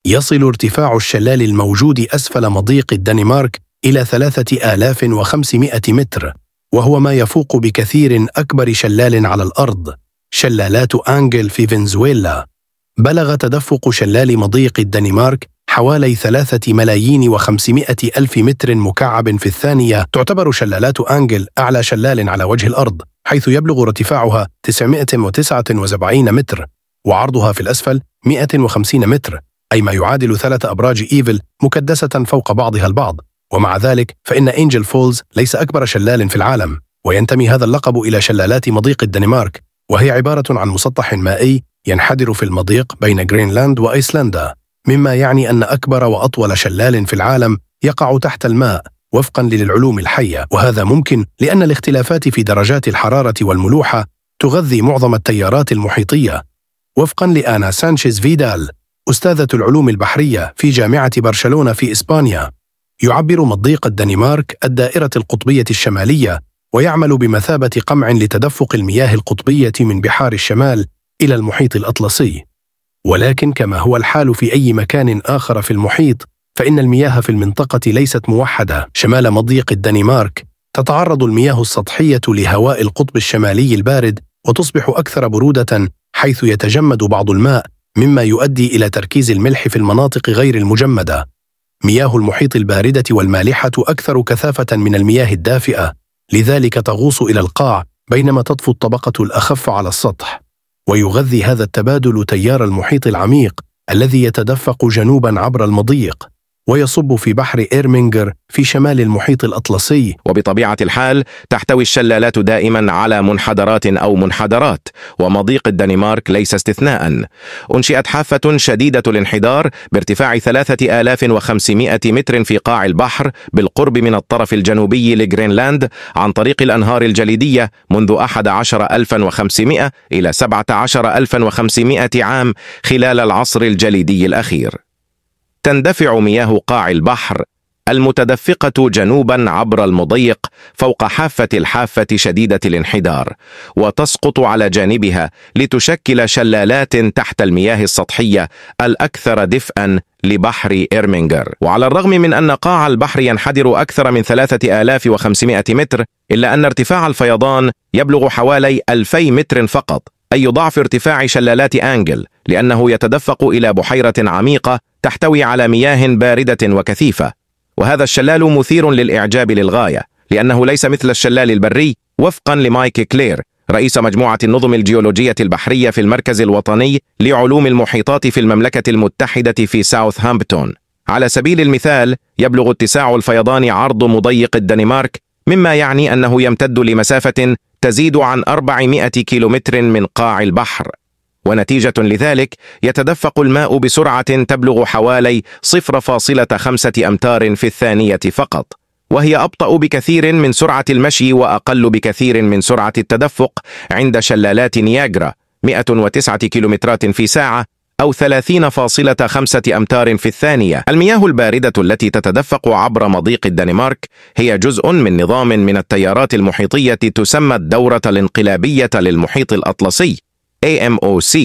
يصل ارتفاع الشلال الموجود أسفل مضيق الدنمارك إلى 3500 متر، وهو ما يفوق بكثير أكبر شلال على الأرض، شلالات أنجل في فنزويلا. بلغ تدفق شلال مضيق الدنمارك حوالي 3,500,000 متر مكعب في الثانية. تعتبر شلالات أنجل أعلى شلال على وجه الأرض، حيث يبلغ ارتفاعها 979 متر وعرضها في الأسفل 150 متر، أي ما يعادل 3 أبراج إيفل مكدسة فوق بعضها البعض. ومع ذلك فإن أنجل فولز ليس أكبر شلال في العالم، وينتمي هذا اللقب إلى شلالات مضيق الدنمارك، وهي عبارة عن مسطح مائي ينحدر في المضيق بين غرينلاند وأيسلندا، مما يعني أن أكبر وأطول شلال في العالم يقع تحت الماء وفقاً للعلوم الحية. وهذا ممكن لأن الاختلافات في درجات الحرارة والملوحة تغذي معظم التيارات المحيطية. وفقاً لآنا سانشيز فيدال، أستاذة العلوم البحرية في جامعة برشلونة في إسبانيا، يعبر مضيق الدنمارك الدائرة القطبية الشمالية، ويعمل بمثابة قمع لتدفق المياه القطبية من بحار الشمال إلى المحيط الأطلسي. ولكن كما هو الحال في أي مكان آخر في المحيط، فإن المياه في المنطقة ليست موحدة. شمال مضيق الدنمارك تتعرض المياه السطحية لهواء القطب الشمالي البارد وتصبح أكثر برودة، حيث يتجمد بعض الماء، مما يؤدي إلى تركيز الملح في المناطق غير المجمدة. مياه المحيط الباردة والمالحة أكثر كثافة من المياه الدافئة، لذلك تغوص إلى القاع بينما تطفو الطبقة الأخف على السطح. ويغذي هذا التبادل تيار المحيط العميق الذي يتدفق جنوباً عبر المضيق ويصب في بحر إيرمينغر في شمال المحيط الأطلسي. وبطبيعة الحال تحتوي الشلالات دائما على منحدرات أو منحدرات، ومضيق الدنمارك ليس استثناء. أنشئت حافة شديدة الانحدار بارتفاع 3500 متر في قاع البحر بالقرب من الطرف الجنوبي لغرينلاند عن طريق الأنهار الجليدية منذ 11,500 إلى 17,500 عام خلال العصر الجليدي الأخير. تندفع مياه قاع البحر المتدفقة جنوبا عبر المضيق فوق حافة الحافة شديدة الانحدار، وتسقط على جانبها لتشكل شلالات تحت المياه السطحية الأكثر دفئا لبحر إيرمينغر. وعلى الرغم من أن قاع البحر ينحدر أكثر من 3500 متر، إلا أن ارتفاع الفيضان يبلغ حوالي 2000 متر فقط، أي ضعف ارتفاع شلالات أنجل، لأنه يتدفق إلى بحيرة عميقة تحتوي على مياه باردة وكثيفة. وهذا الشلال مثير للإعجاب للغاية، لأنه ليس مثل الشلال البري، وفقا لمايك كلير رئيس مجموعة النظم الجيولوجية البحرية في المركز الوطني لعلوم المحيطات في المملكة المتحدة في ساوثهامبتون. على سبيل المثال، يبلغ اتساع الفيضان عرض مضيق الدنمارك، مما يعني أنه يمتد لمسافة تزيد عن 400 كيلومتر من قاع البحر، ونتيجة لذلك يتدفق الماء بسرعة تبلغ حوالي 0.5 أمتار في الثانية فقط، وهي أبطأ بكثير من سرعة المشي وأقل بكثير من سرعة التدفق عند شلالات نياجرا 109 كيلومترات في ساعة أو 30.5 أمتار في الثانية. المياه الباردة التي تتدفق عبر مضيق الدنمارك هي جزء من نظام من التيارات المحيطية تسمى الدورة الانقلابية للمحيط الأطلسي AMOC،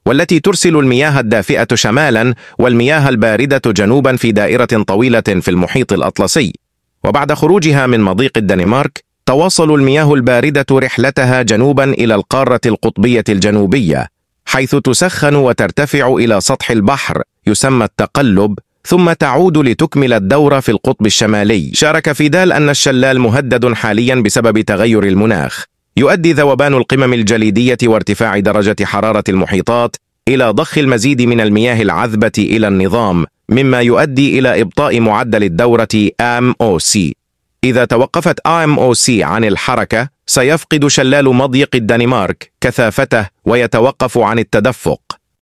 والتي ترسل المياه الدافئة شمالا والمياه الباردة جنوبا في دائرة طويلة في المحيط الأطلسي. وبعد خروجها من مضيق الدنمارك تواصل المياه الباردة رحلتها جنوبا إلى القارة القطبية الجنوبية، حيث تسخن وترتفع إلى سطح البحر يسمى التقلب، ثم تعود لتكمل الدورة في القطب الشمالي. شارك فيدال أن الشلال مهدد حاليا بسبب تغير المناخ. يؤدي ذوبان القمم الجليدية وارتفاع درجة حرارة المحيطات إلى ضخ المزيد من المياه العذبة إلى النظام، مما يؤدي إلى إبطاء معدل الدورة AMOC. إذا توقفت AMOC عن الحركة سيفقد شلال مضيق الدنمارك كثافته ويتوقف عن التدفق.